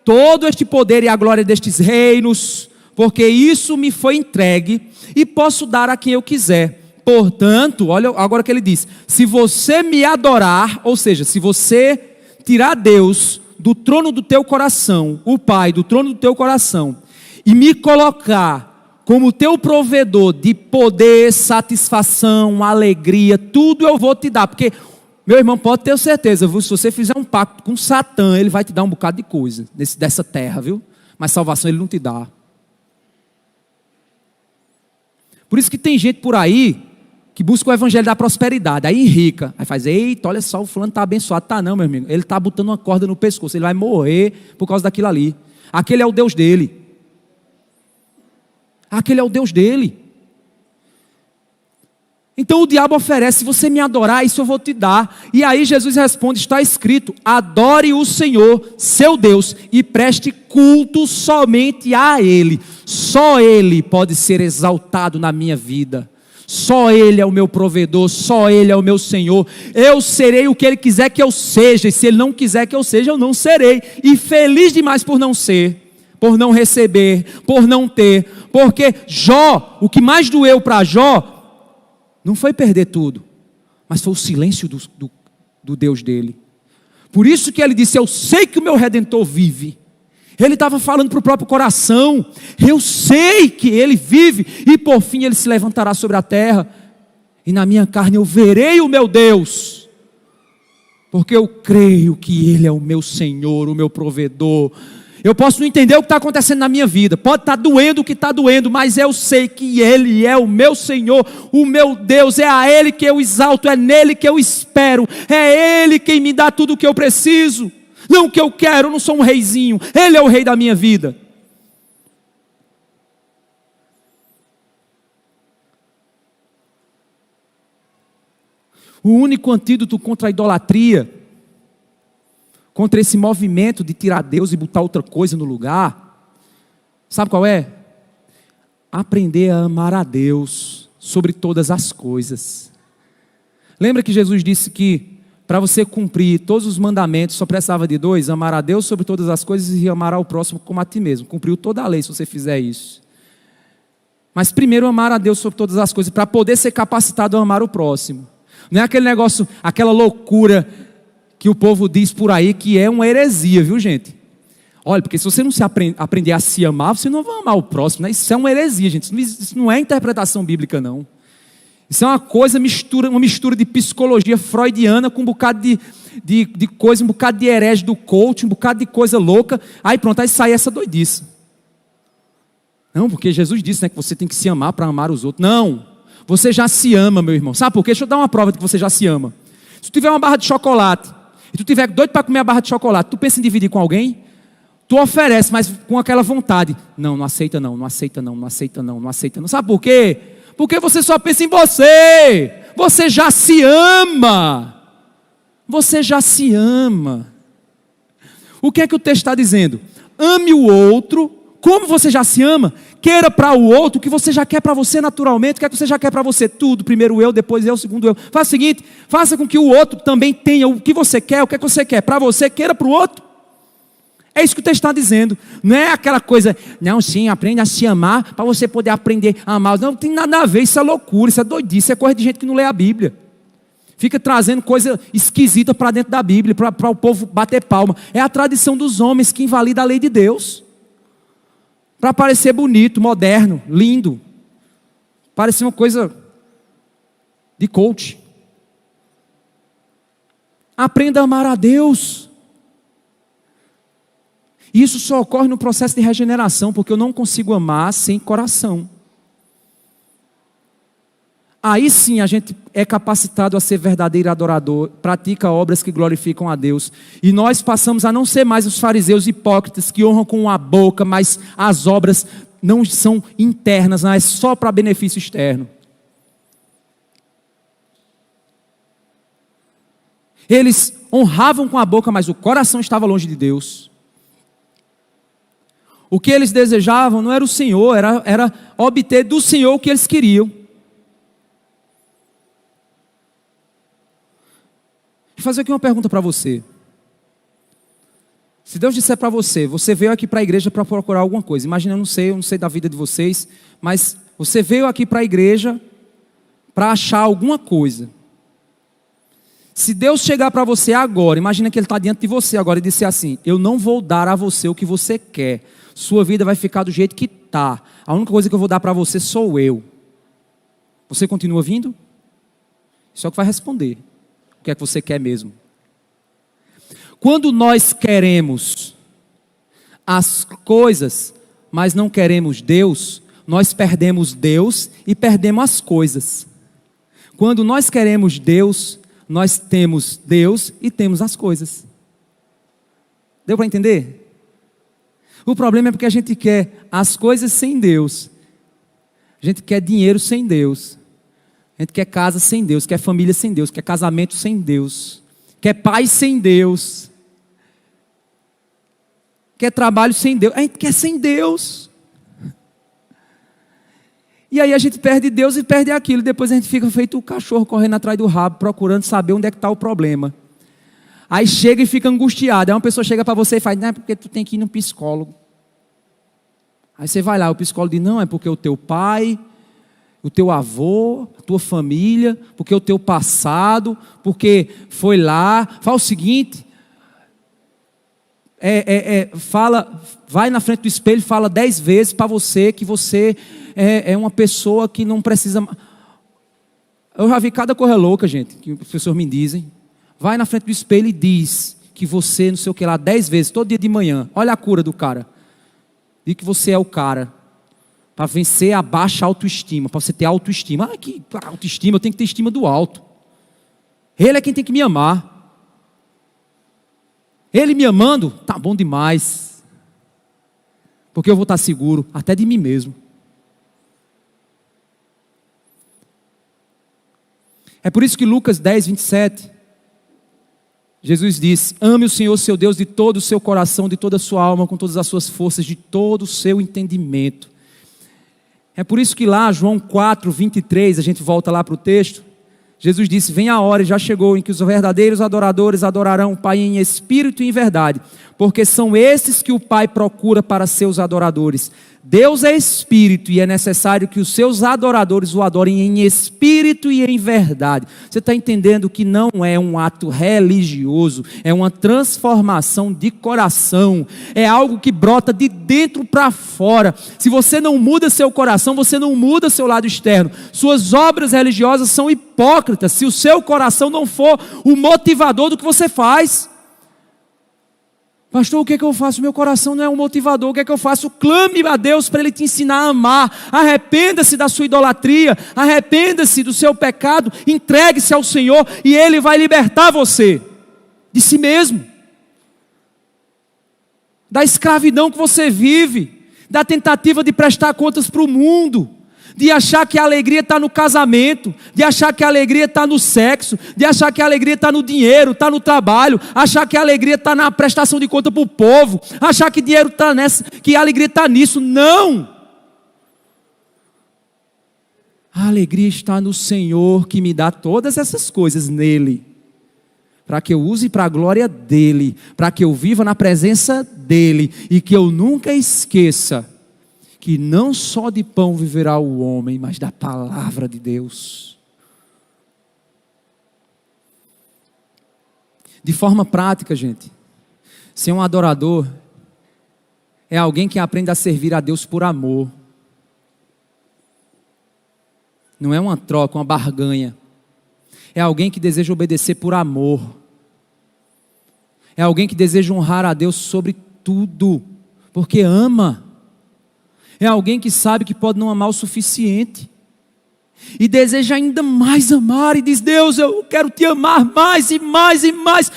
todo este poder e a glória destes reinos, porque isso me foi entregue e posso dar a quem eu quiser. Portanto, olha agora o que ele diz: se você me adorar, ou seja, se você tirar Deus do trono do teu coração, o Pai do trono do teu coração, e me colocar como teu provedor de poder, satisfação, alegria, tudo eu vou te dar. Porque, meu irmão, pode ter certeza, viu? Se você fizer um pacto com Satã, ele vai te dar um bocado de coisa dessa terra, viu? Mas salvação ele não te dá. Por isso que tem gente por aí que busca o evangelho da prosperidade, aí enrica, aí faz: eita, olha só, o fulano está abençoado. Tá não, meu amigo, ele está botando uma corda no pescoço, ele vai morrer por causa daquilo ali. Aquele é o Deus dele. Aquele é o Deus dele. Então o diabo oferece: se você me adorar, isso eu vou te dar. E aí Jesus responde: está escrito, adore o Senhor, seu Deus, e preste culto somente a Ele. Só Ele pode ser exaltado na minha vida. Só Ele é o meu provedor, só Ele é o meu Senhor. Eu serei o que Ele quiser que eu seja, e se Ele não quiser que eu seja, eu não serei. E feliz demais por não ser, por não receber, por não ter. Porque Jó, o que mais doeu para Jó, não foi perder tudo, mas foi o silêncio do Deus dele. Por isso que ele disse: eu sei que o meu Redentor vive. Ele estava falando para o próprio coração: eu sei que Ele vive, e por fim Ele se levantará sobre a terra, e na minha carne eu verei o meu Deus, porque eu creio que Ele é o meu Senhor, o meu provedor. Eu posso não entender o que está acontecendo na minha vida, pode estar doendo o que está doendo, mas eu sei que Ele é o meu Senhor, o meu Deus, é a Ele que eu exalto, é nele que eu espero, é Ele quem me dá tudo o que eu preciso. Não o que eu quero, eu não sou um reizinho, Ele é o rei da minha vida. O único antídoto contra a idolatria, contra esse movimento de tirar Deus e botar outra coisa no lugar, sabe qual é? Aprender a amar a Deus sobre todas as coisas. Lembra que Jesus disse que para você cumprir todos os mandamentos, só precisava de 2, amar a Deus sobre todas as coisas e amar ao próximo como a ti mesmo. Cumpriu toda a lei se você fizer isso. Mas primeiro amar a Deus sobre todas as coisas, para poder ser capacitado a amar o próximo. Não é aquele negócio, aquela loucura que o povo diz por aí, que é uma heresia, viu gente? Olha, porque se você não aprender a se amar, você não vai amar o próximo, né? Isso é uma heresia, gente. Isso não é interpretação bíblica, não. Isso é uma coisa, uma mistura de psicologia freudiana com um bocado de coisa, um bocado de herege do coach, um bocado de coisa louca. Aí pronto, aí sai essa doidice. Não, porque Jesus disse, né, que você tem que se amar para amar os outros. Não, você já se ama, meu irmão. Sabe por quê? Deixa eu dar uma prova de que você já se ama. Se tu tiver uma barra de chocolate, e tu tiver doido para comer a barra de chocolate, tu pensa em dividir com alguém? Tu oferece, mas com aquela vontade. Não, não aceita não, não aceita não, não aceita não, não aceita não. Sabe por quê? Porque você só pensa em você. Você já se ama. Você já se ama. O que é que o texto está dizendo? Ame o outro. Como você já se ama, queira para o outro o que você já quer para você naturalmente. O que é que você já quer para você? Tudo. Primeiro eu, depois eu, segundo eu. Faça o seguinte, faça com que o outro também tenha o que você quer. O que é que você quer para você, queira para o outro. É isso que o texto está dizendo. Não é aquela coisa, não, sim, aprenda a se amar para você poder aprender a amar. Não tem nada a ver, isso é loucura, isso é doidice, isso é coisa de gente que não lê a Bíblia. Fica trazendo coisa esquisita para dentro da Bíblia, para o povo bater palma. É a tradição dos homens que invalida a lei de Deus. Para parecer bonito, moderno, lindo. Parecer uma coisa de coach. Aprenda a amar a Deus. Isso só ocorre no processo de regeneração, porque eu não consigo amar sem coração. Aí sim a gente é capacitado a ser verdadeiro adorador, pratica obras que glorificam a Deus. E nós passamos a não ser mais os fariseus hipócritas que honram com a boca, mas as obras não são internas, não é só para benefício externo. Eles honravam com a boca, mas o coração estava longe de Deus. O que eles desejavam não era o Senhor, era obter do Senhor o que eles queriam. Vou fazer aqui uma pergunta para você. Se Deus disser para você, você veio aqui para a igreja para procurar alguma coisa. Imagina, eu não sei da vida de vocês, mas você veio aqui para a igreja para achar alguma coisa. Se Deus chegar para você agora, imagina que Ele está diante de você agora e disser assim: eu não vou dar a você o que você quer. Sua vida vai ficar do jeito que está. A única coisa que eu vou dar para você sou eu. Você continua vindo? Isso é o que vai responder. O que é que você quer mesmo? Quando nós queremos as coisas, mas não queremos Deus, nós perdemos Deus e perdemos as coisas. Quando nós queremos Deus, nós temos Deus e temos as coisas. Deu para entender? O problema é porque a gente quer as coisas sem Deus. A gente quer dinheiro sem Deus. A gente quer casa sem Deus, quer família sem Deus, quer casamento sem Deus, quer paz sem Deus, quer trabalho sem Deus. A gente quer sem Deus. E aí a gente perde Deus e perde aquilo. Depois a gente fica feito o cachorro correndo atrás do rabo, procurando saber onde é que está o problema. Aí chega e fica angustiado. Aí uma pessoa chega para você e faz: não, é porque tu tem que ir no psicólogo. Aí você vai lá, o psicólogo diz: não, é porque o teu pai, o teu avô, a tua família, porque o teu passado, porque foi lá. Fala o seguinte, vai na frente do espelho e fala 10 vezes para você que você é uma pessoa que não precisa. Eu já vi cada coisa louca, gente, que os professores me dizem. Vai na frente do espelho e diz que você não sei o que lá 10 vezes, todo dia de manhã. Olha a cura do cara. Diz que você é o cara. Para vencer a baixa autoestima, para você ter autoestima. Que autoestima, eu tenho que ter estima do alto. Ele é quem tem que me amar. Ele me amando, tá bom demais. Porque eu vou estar seguro, até de mim mesmo. É por isso que Lucas 10, 27, Jesus disse: ame o Senhor seu Deus de todo o seu coração, de toda a sua alma, com todas as suas forças, de todo o seu entendimento. É por isso que lá, João 4, 23, a gente volta lá para o texto, Jesus disse: vem a hora, e já chegou, em que os verdadeiros adoradores adorarão o Pai em espírito e em verdade, porque são esses que o Pai procura para seus adoradores. Deus é espírito e é necessário que os seus adoradores o adorem em espírito e em verdade. Você está entendendo que não é um ato religioso, é uma transformação de coração, é algo que brota de dentro para fora. Se você não muda seu coração, você não muda seu lado externo. Suas obras religiosas são hipócritas se o seu coração não for o motivador do que você faz. Pastor, o que é que eu faço? Meu coração não é um motivador. O que é que eu faço? Clame a Deus para Ele te ensinar a amar. Arrependa-se da sua idolatria, arrependa-se do seu pecado, entregue-se ao Senhor e Ele vai libertar você de si mesmo, da escravidão que você vive, da tentativa de prestar contas para o mundo, de achar que a alegria está no casamento, de achar que a alegria está no sexo, de achar que a alegria está no dinheiro, está no trabalho, achar que a alegria está na prestação de conta para o povo, achar que dinheiro está nessa, que a alegria está nisso. Não! A alegria está no Senhor que me dá todas essas coisas nele, para que eu use para a glória dele, para que eu viva na presença dele e que eu nunca esqueça que não só de pão viverá o homem, mas da palavra de Deus. De forma prática, gente, ser um adorador é alguém que aprende a servir a Deus por amor. Não é uma troca, uma barganha. É alguém que deseja obedecer por amor. É alguém que deseja honrar a Deus sobre tudo, porque ama. É alguém que sabe que pode não amar o suficiente e deseja ainda mais amar e diz: Deus, eu quero te amar mais e mais e mais.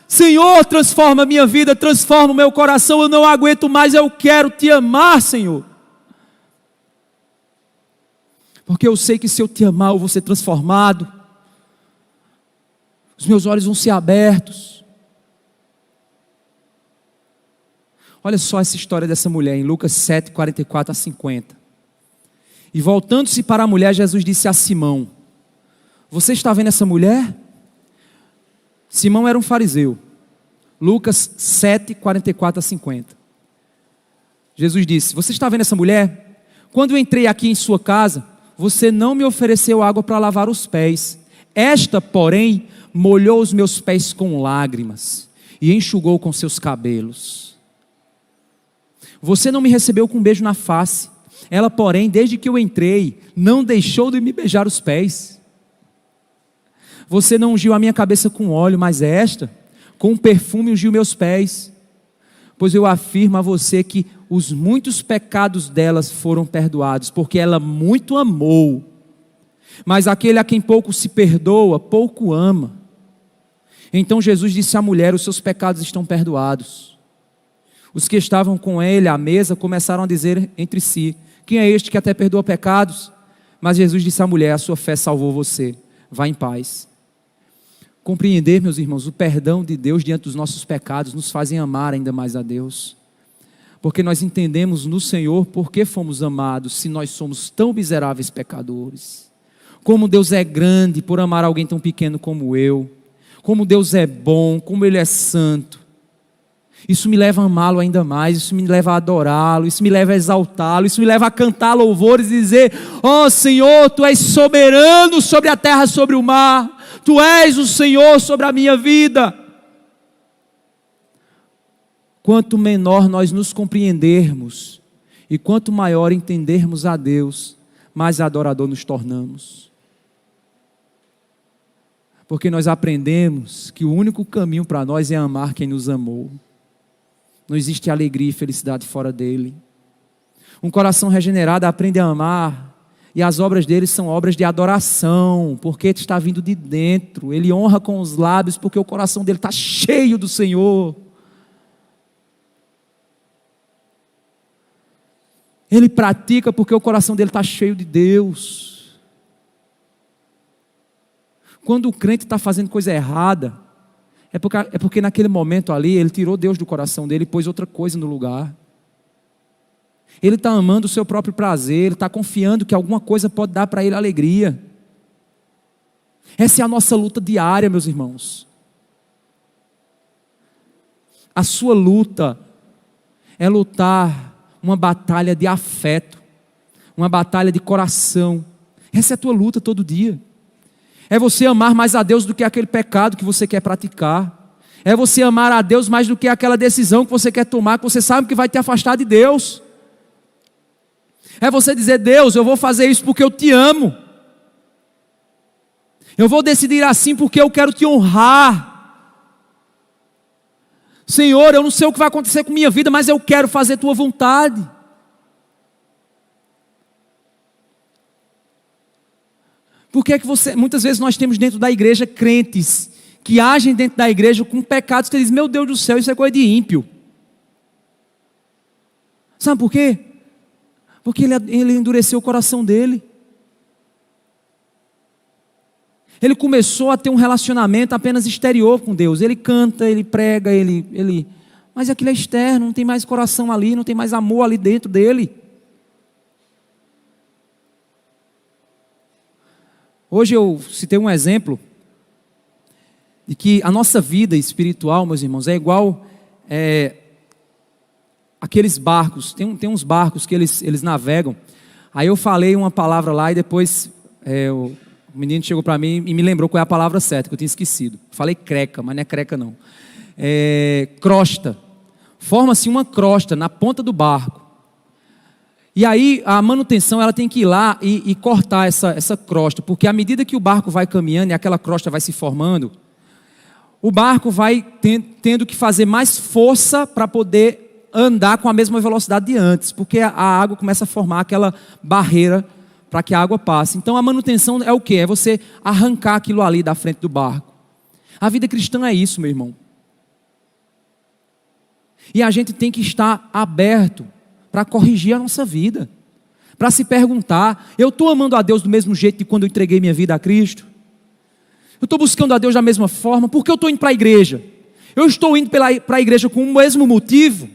Senhor, transforma a minha vida, transforma o meu coração, eu não aguento mais, eu quero te amar, Senhor. Porque eu sei que se eu te amar eu vou ser transformado, os meus olhos vão ser abertos. Olha só essa história dessa mulher em Lucas 7, 44 a 50. E voltando-se para a mulher, Jesus disse a Simão: você está vendo essa mulher? Simão era um fariseu. Lucas 7, 44 a 50. Jesus disse: você está vendo essa mulher? Quando eu entrei aqui em sua casa, você não me ofereceu água para lavar os pés. Esta, porém, molhou os meus pés com lágrimas e enxugou com seus cabelos. Você não me recebeu com um beijo na face. Ela, porém, desde que eu entrei, não deixou de me beijar os pés. Você não ungiu a minha cabeça com óleo, mas esta, com um perfume, ungiu meus pés. Pois eu afirmo a você que os muitos pecados delas foram perdoados, porque ela muito amou. Mas aquele a quem pouco se perdoa, pouco ama. Então Jesus disse à mulher: os seus pecados estão perdoados. Os que estavam com ele à mesa começaram a dizer entre si: quem é este que até perdoa pecados? Mas Jesus disse à mulher: a sua fé salvou você, vá em paz. Compreender, meus irmãos, o perdão de Deus diante dos nossos pecados nos fazem amar ainda mais a Deus. Porque nós entendemos no Senhor por que fomos amados, se nós somos tão miseráveis pecadores. Como Deus é grande por amar alguém tão pequeno como eu. Como Deus é bom, como Ele é santo. Isso me leva a amá-lo ainda mais, isso me leva a adorá-lo, isso me leva a exaltá-lo, isso me leva a cantar louvores e dizer: ó Senhor, Tu és soberano sobre a terra, sobre o mar, Tu és o Senhor sobre a minha vida. Quanto menor nós nos compreendermos e quanto maior entendermos a Deus, mais adorador nos tornamos. Porque nós aprendemos que o único caminho para nós é amar quem nos amou. Não existe alegria e felicidade fora dele. Um coração regenerado aprende a amar, e as obras dele são obras de adoração, porque está vindo de dentro. Ele honra com os lábios, porque o coração dele está cheio do Senhor. Ele pratica porque o coração dele está cheio de Deus. Quando o crente está fazendo coisa errada, é porque naquele momento ali, ele tirou Deus do coração dele e pôs outra coisa no lugar. Ele está amando o seu próprio prazer, ele está confiando que alguma coisa pode dar para ele alegria. Essa é a nossa luta diária, meus irmãos. A sua luta é lutar uma batalha de afeto, uma batalha de coração. Essa é a tua luta todo dia. É você amar mais a Deus do que aquele pecado que você quer praticar. É você amar a Deus mais do que aquela decisão que você quer tomar, que você sabe que vai te afastar de Deus. É você dizer: Deus, eu vou fazer isso porque eu te amo. Eu vou decidir assim porque eu quero te honrar. Senhor, eu não sei o que vai acontecer com minha vida, mas eu quero fazer tua vontade. Por que muitas vezes nós temos dentro da igreja crentes que agem dentro da igreja com pecados que eles dizem: meu Deus do céu, isso é coisa de ímpio. Sabe por quê? Porque ele endureceu o coração dele. Ele começou a ter um relacionamento apenas exterior com Deus. Ele canta, ele prega, mas aquilo é externo, não tem mais coração ali, não tem mais amor ali dentro dele. Hoje eu citei um exemplo de que a nossa vida espiritual, meus irmãos, é igual aqueles barcos. Tem uns barcos que eles navegam. Aí eu falei uma palavra lá e depois o menino chegou para mim e me lembrou qual é a palavra certa, que eu tinha esquecido. Falei creca, mas não é creca não. Crosta. Forma-se uma crosta na ponta do barco. E aí a manutenção ela tem que ir lá e cortar essa crosta, porque à medida que o barco vai caminhando e aquela crosta vai se formando, o barco vai tendo que fazer mais força para poder andar com a mesma velocidade de antes, porque a água começa a formar aquela barreira para que a água passe. Então a manutenção é o quê? É você arrancar aquilo ali da frente do barco. A vida cristã é isso, meu irmão. E a gente tem que estar aberto para corrigir a nossa vida, para se perguntar: eu estou amando a Deus do mesmo jeito de quando eu entreguei minha vida a Cristo? Eu estou buscando a Deus da mesma forma? Por que eu estou indo para a igreja? Eu estou indo para a igreja com o mesmo motivo?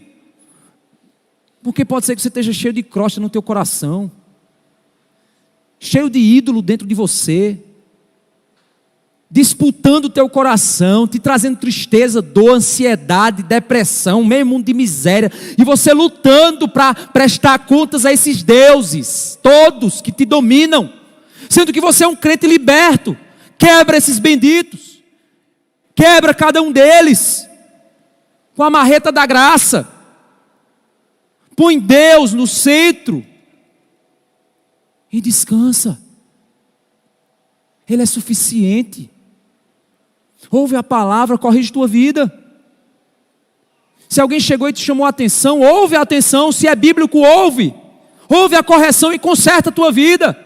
Porque pode ser que você esteja cheio de crosta no teu coração, cheio de ídolo dentro de você, disputando o teu coração, te trazendo tristeza, dor, ansiedade, depressão, meio mundo de miséria, e você lutando para prestar contas a esses deuses, todos que te dominam, sendo que você é um crente liberto. Quebra esses benditos, quebra cada um deles, com a marreta da graça, põe Deus no centro, e descansa, Ele é suficiente. Ouve a palavra, corrige tua vida. Se alguém chegou e te chamou a atenção, ouve a atenção. Se é bíblico, ouve a correção e conserta a tua vida.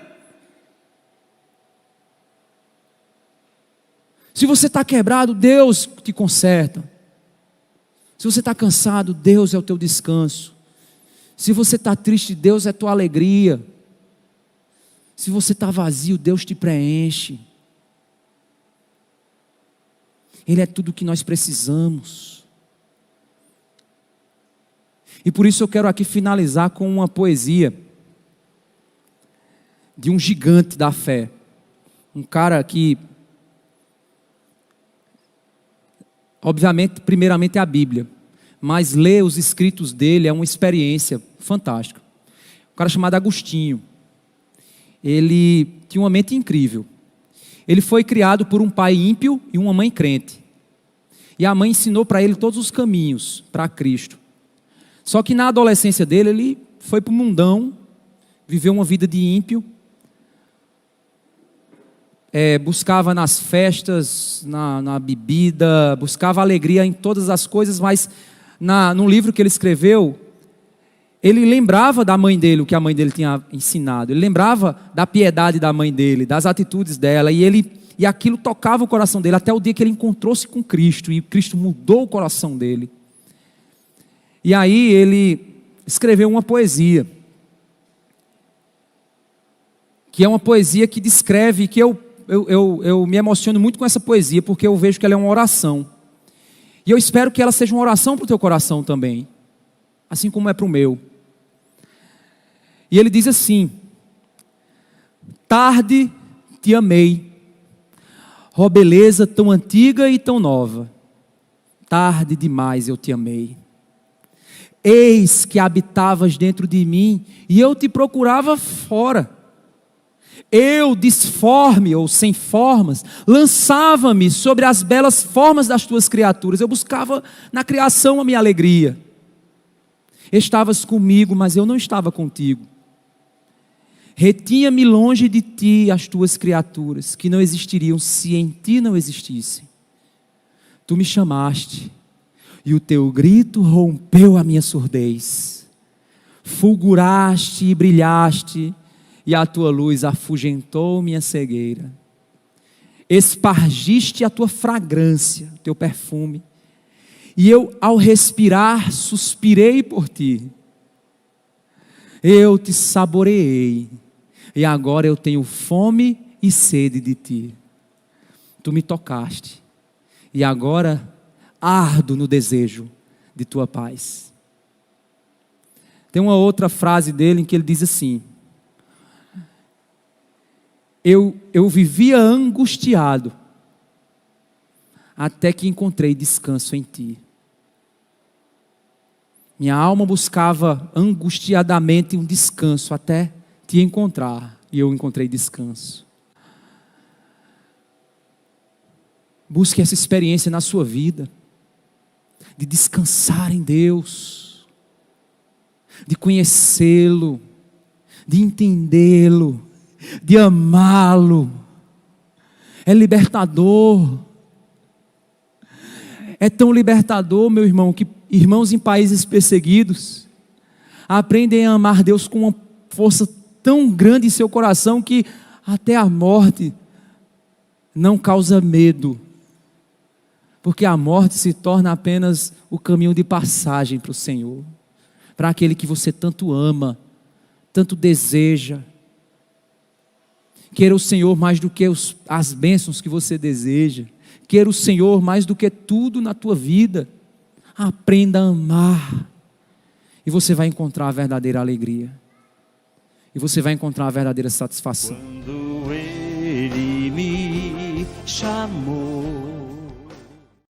Se você está quebrado, Deus te conserta. Se você está cansado, Deus é o teu descanso. Se você está triste, Deus é tua alegria. Se você está vazio, Deus te preenche. Ele é tudo o que nós precisamos. E por isso eu quero aqui finalizar com uma poesia de um gigante da fé. Um cara que, obviamente, primeiramente é a Bíblia, mas ler os escritos dele é uma experiência fantástica. Um cara chamado Agostinho. Ele tinha uma mente incrível. Ele foi criado por um pai ímpio e uma mãe crente. E a mãe ensinou para ele todos os caminhos para Cristo. Só que na adolescência dele, ele foi para o mundão, viveu uma vida de ímpio, buscava nas festas, na bebida, buscava alegria em todas as coisas, mas no livro que ele escreveu, ele lembrava da mãe dele, o que a mãe dele tinha ensinado. Ele lembrava da piedade da mãe dele, das atitudes dela, e aquilo tocava o coração dele, até o dia que ele encontrou-se com Cristo, e Cristo mudou o coração dele. E aí ele escreveu uma poesia, que é uma poesia que descreve, que eu me emociono muito com essa poesia, porque eu vejo que ela é uma oração. E eu espero que ela seja uma oração para o teu coração também, assim como é para o meu. E ele diz assim: tarde te amei, ó beleza tão antiga e tão nova, tarde demais eu te amei. Eis que habitavas dentro de mim e eu te procurava fora. Eu, disforme ou sem formas, lançava-me sobre as belas formas das tuas criaturas. Eu buscava na criação a minha alegria. Estavas comigo, mas eu não estava contigo. Retinha-me longe de ti as tuas criaturas, que não existiriam se em ti não existissem. Tu me chamaste, e o teu grito rompeu a minha surdez. Fulguraste e brilhaste, e a tua luz afugentou minha cegueira. Espargiste a tua fragrância, teu perfume, e eu, ao respirar, suspirei por ti. Eu te saboreei, e agora eu tenho fome e sede de ti. Tu me tocaste, e agora ardo no desejo de tua paz. Tem uma outra frase dele em que ele diz assim: eu vivia angustiado, até que encontrei descanso em ti. Minha alma buscava angustiadamente um descanso, até te encontrar, e eu encontrei descanso. Busque essa experiência na sua vida, de descansar em Deus, de conhecê-lo, de entendê-lo, de amá-lo. É libertador. É tão libertador, meu irmão, que irmãos em países perseguidos aprendem a amar Deus com uma força tão grande em seu coração que até a morte não causa medo, porque a morte se torna apenas o caminho de passagem para o Senhor, para aquele que você tanto ama, tanto deseja. Queira o Senhor mais do que as bênçãos que você deseja. Queira o Senhor mais do que tudo na tua vida. Aprenda a amar. E você vai encontrar a verdadeira alegria. E você vai encontrar a verdadeira satisfação. Quando Ele me chamou,